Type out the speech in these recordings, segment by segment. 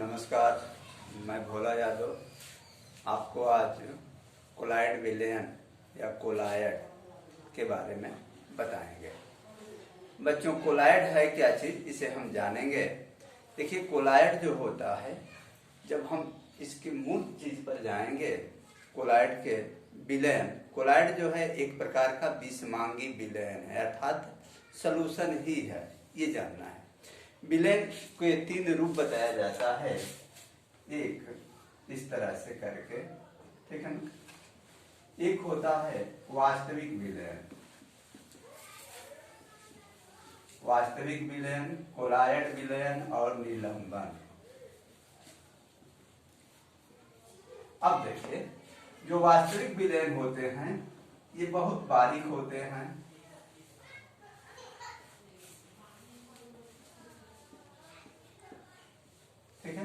नमस्कार, मैं भोला यादव आपको आज कोलाइड विलयन या कोलायड के बारे में बताएंगे। बच्चों, कोलाइड है क्या चीज़, इसे हम जानेंगे। देखिए, कोलाइड जो होता है, जब हम इसके मूल चीज़ पर जाएंगे, कोलाइड के विलयन, कोलाइड जो है एक प्रकार का विषमांगी विलयन है, अर्थात सलूशन ही है, ये जानना है। विलयन के 3 रूप बताया जाता है, एक इस तरह से करके, ठीक है ना। एक होता है वास्तविक विलयन, वास्तविक विलयन, कोलायड विलयन और निलंबन। अब देखिए, जो वास्तविक विलयन होते हैं ये बहुत बारीक होते हैं, ठीक है।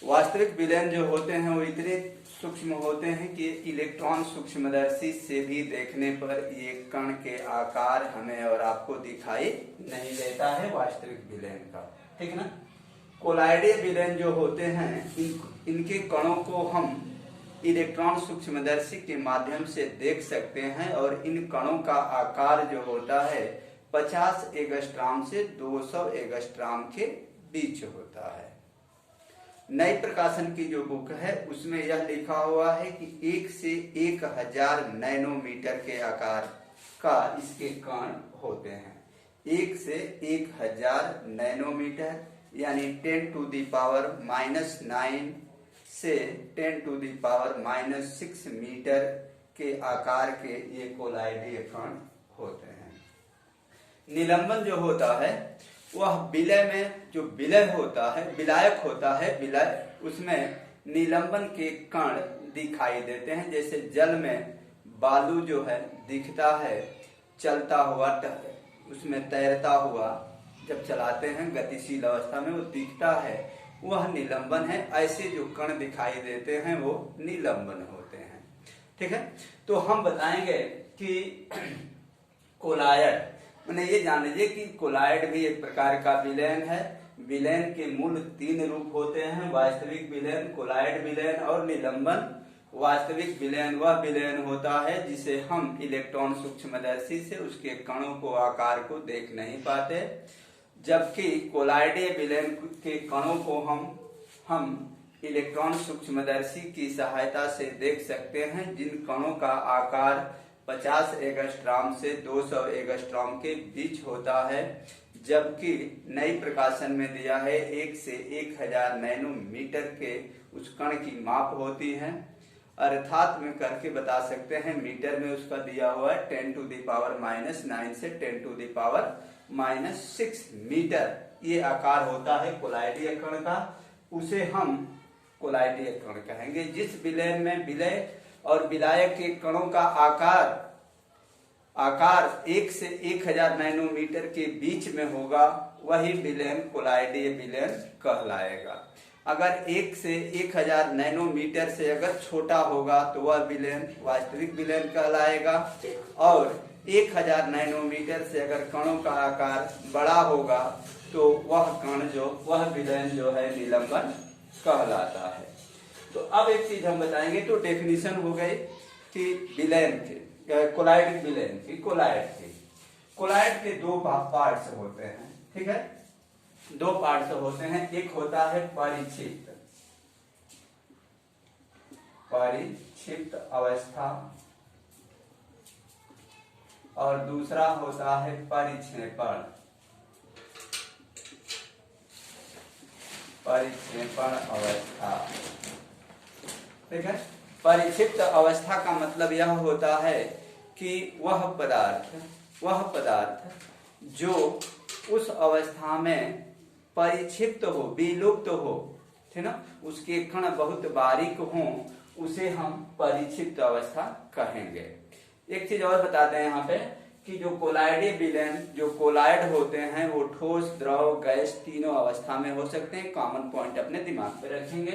वास्तविक विलयन जो होते हैं वो इतने सूक्ष्म होते हैं कि इलेक्ट्रॉन सूक्ष्मदर्शी से भी देखने पर ये कण के आकार हमें और आपको दिखाई नहीं देता है वास्तविक विलयन का, ठीक ना। कोलाइडीय विलयन जो होते हैं इनके कणों को हम इलेक्ट्रॉन सूक्ष्मदर्शी के माध्यम से देख सकते हैं और इन कणों का आकार जो होता है 50 एंगस्ट्रॉम से 200 एंगस्ट्रॉम के बीच होता है। नई प्रकाशन की जो बुक है उसमें यह लिखा हुआ है कि 1 से 1000 नैनोमीटर के आकार का इसके कण होते हैं। 1 से 1000 नैनोमीटर यानी 10⁻⁻⁹ से 10⁻⁻6 मीटर के आकार के ये कोलाइडीय कण होते हैं। निलंबन जो होता है वह विलय में, जो विलय होता है, विलायक होता है, विलय, उसमें निलंबन के कण दिखाई देते हैं। जैसे जल में बालू जो है दिखता है चलता हुआ, उसमें तैरता हुआ, जब चलाते हैं गतिशील अवस्था में वो दिखता है, वह निलंबन है। ऐसे जो कण दिखाई देते हैं वो निलंबन होते हैं, ठीक है। तो हम बताएंगे कि कोलायड, मैंने ये जान लीजिए कि कोलायड भी एक प्रकार का विलयन है। विलयन के मूल 3 रूप होते हैं, वास्तविक विलयन, कोलायड विलयन और निलंबन। वास्तविक विलयन वह विलयन होता है जिसे हम इलेक्ट्रॉन सूक्ष्मदर्शी से उसके कणों को, आकार को देख नहीं पाते, जबकि कोलाइडीय विलयन के कणों को हम इलेक्ट्रॉन सूक्ष्मदर्शी की सहायता से देख सकते हैं, जिन कणों का आकार 50 एंगस्ट्रॉम से 200 एंगस्ट्रॉम के बीच होता है, जबकि नई प्रकाशन में दिया है 1 से 1000 नैनोमीटर के उस कण की माप होती है। अर्थात में करके बता सकते हैं, मीटर में उसका दिया हुआ है 10⁻⁻9 से 10⁻⁻6 मीटर ये आकार होता है कोलाइडीय कण का। उसे हम कोलाइडीय कण कहेंगे। जिस विलयन में विलय और विलायक के कणों का आकार 1 से 1000 नैनोमीटर के बीच में होगा, वही विलयन कोलाइडीय विलयन कहलाएगा। अगर 1 से 1000 नैनोमीटर से अगर छोटा होगा तो वह विलयन वास्तविक विलयन कहलाएगा, और 1000 नैनोमीटर से अगर कणों का आकार बड़ा होगा तो वह विलयन जो है निलंबन कहलाता है। तो अब एक चीज हम बताएंगे, तो डेफिनेशन हो गई कि विलयन के, कोलाइड विलयन की, कोलाइड के 2 पार्ट्स होते हैं, ठीक है। 2 पार्ट्स होते हैं। एक होता है परिक्षिप्त अवस्था और दूसरा होता है परिक्षेपण अवस्था, ठीक है। परिक्षिप्त अवस्था का मतलब यह होता है कि वह पदार्थ जो उस अवस्था में परिक्षिप्त हो, विलुप्त हो, ठीक ना, उसके कण बहुत बारीक हों, उसे हम परिक्षिप्त अवस्था कहेंगे। एक चीज और बता दें यहाँ पे कि जो कोलाइडीय विलयन, जो कोलाइड होते हैं वो ठोस, द्रव, गैस तीनों अवस्था में हो सकते हैं। कॉमन पॉइंट अपने दिमाग पे रखेंगे।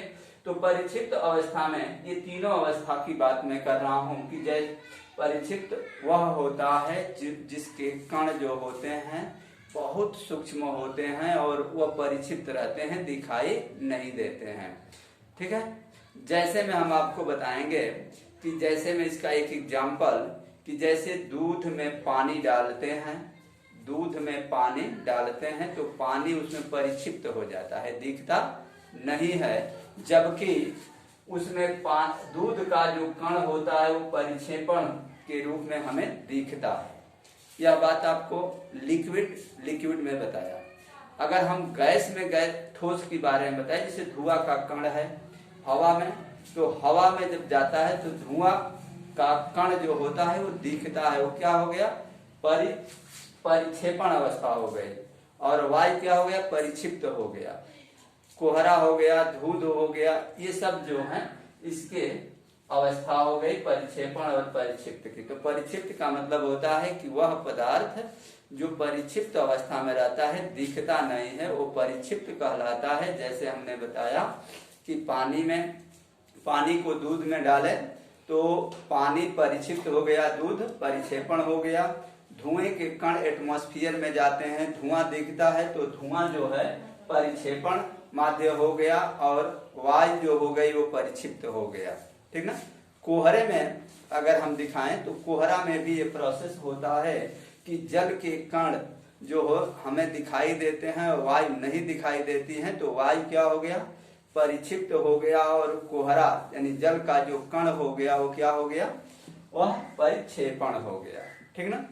तो परिक्षिप्त अवस्था में ये तीनों अवस्था की बात मैं कर रहा हूँ कि जैसे परिक्षिप्त वह होता है जिसके कण जो होते हैं बहुत सूक्ष्म होते हैं और वह परिक्षिप्त रहते हैं, दिखाई नहीं देते हैं। ठीक है, जैसे में हम आपको बताएंगे कि जैसे में इसका एक एग्जाम्पल कि जैसे दूध में पानी डालते हैं, दूध में पानी डालते हैं तो पानी उसमें परिक्षिप्त हो जाता है, दिखता नहीं है, जबकि उसमें दूध का जो कण होता है वो परिक्षेपण के रूप में हमें दिखता है। यह बात आपको लिक्विड में बताया। अगर हम गैस में ठोस के बारे में बताएं, जैसे धुआं का कण है हवा में, तो हवा में जब जाता है तो धुआं का कण जो होता है वो दिखता है, वो क्या हो गया, परिक्षेपण अवस्था हो गई, और वायु क्या हो गया, परिक्षिप्त हो गया, कोहरा हो गया, धूध हो गया, ये सब जो है इसके अवस्था हो गई परिक्षेपण और परिक्षिप्त की। तो परिक्षिप्त का मतलब होता है कि वह पदार्थ जो परिक्षिप्त अवस्था में रहता है, दिखता नहीं है, वो परिक्षिप्त कहलाता है। जैसे हमने बताया कि पानी को दूध में डाले तो पानी परिक्षिप्त हो गया, दूध परिक्षेपण हो गया। धुएं के कण एटमॉस्फेयर में जाते हैं, धुआं दिखता है तो धुआं जो है परिक्षेपण माध्य हो गया, और वायु जो हो गई वो परिक्षिप्त हो गया। ठीक ना। कोहरे में अगर हम दिखाएं तो कोहरा में भी ये प्रोसेस होता है कि जल के कण जो हो हमें दिखाई देते हैं, वायु नहीं दिखाई देती है, तो वायु क्या हो गया, परिक्षिप्त हो गया, और कोहरा यानी जल का जो कण हो गया वो क्या हो गया, वह परिक्षेपण हो गया। ठीक ना।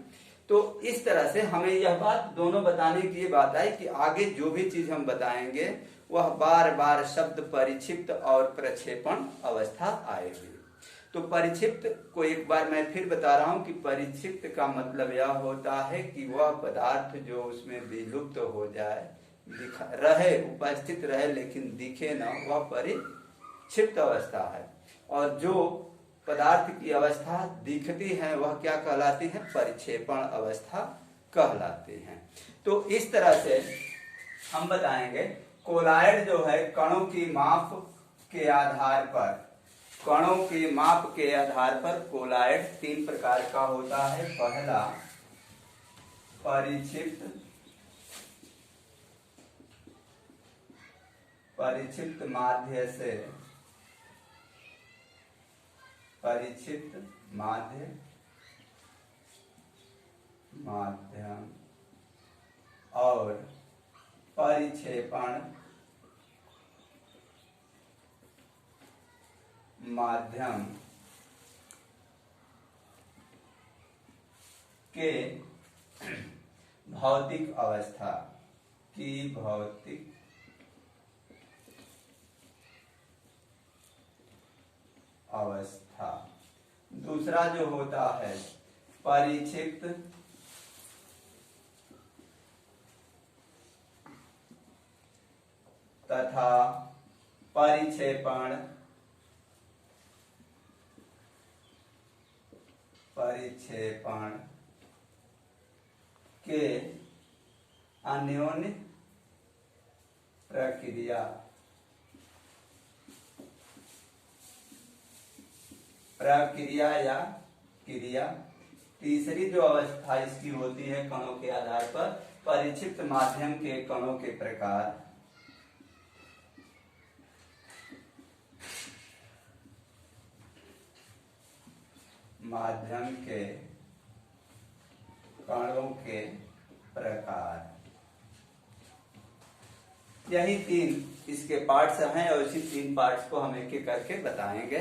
तो इस तरह से हमें यह बात दोनों बताने की ये बात आई कि आगे जो भी चीज हम बताएंगे वह बार बार शब्द परिक्षिप्त और प्रक्षेपण अवस्था आएगी। तो परिक्षिप्त को एक बार मैं फिर बता रहा हूं कि परिक्षिप्त का मतलब यह होता है कि वह पदार्थ जो उसमें विलुप्त हो जाए, रहे, उपस्थित रहे लेकिन दिखे न, वह परिक्षिप्त अवस्था है। और जो पदार्थ की अवस्था दिखती है वह क्या कहलाती है, परिक्षेपण अवस्था कहलाती है। तो इस तरह से हम बताएंगे कोलॉइड जो है कणों की माप के आधार पर कोलॉइड 3 प्रकार का होता है। पहला परिक्षिप्त माध्यम और परिक्षेपण माध्यम के भौतिक अवस्था की भौतिक अवस्था। दूसरा जो होता है परिक्षिप्त तथा परिक्षेपण के अन्योन्य प्रक्रिया या क्रिया। तीसरी जो अवस्था इसकी होती है कणों के आधार पर, परिक्षिप्त माध्यम के कणों के प्रकार, माध्यम के कणों के प्रकार। यही 3 इसके पार्ट्स हैं और इसी 3 पार्ट्स को हम एक एक करके बताएंगे।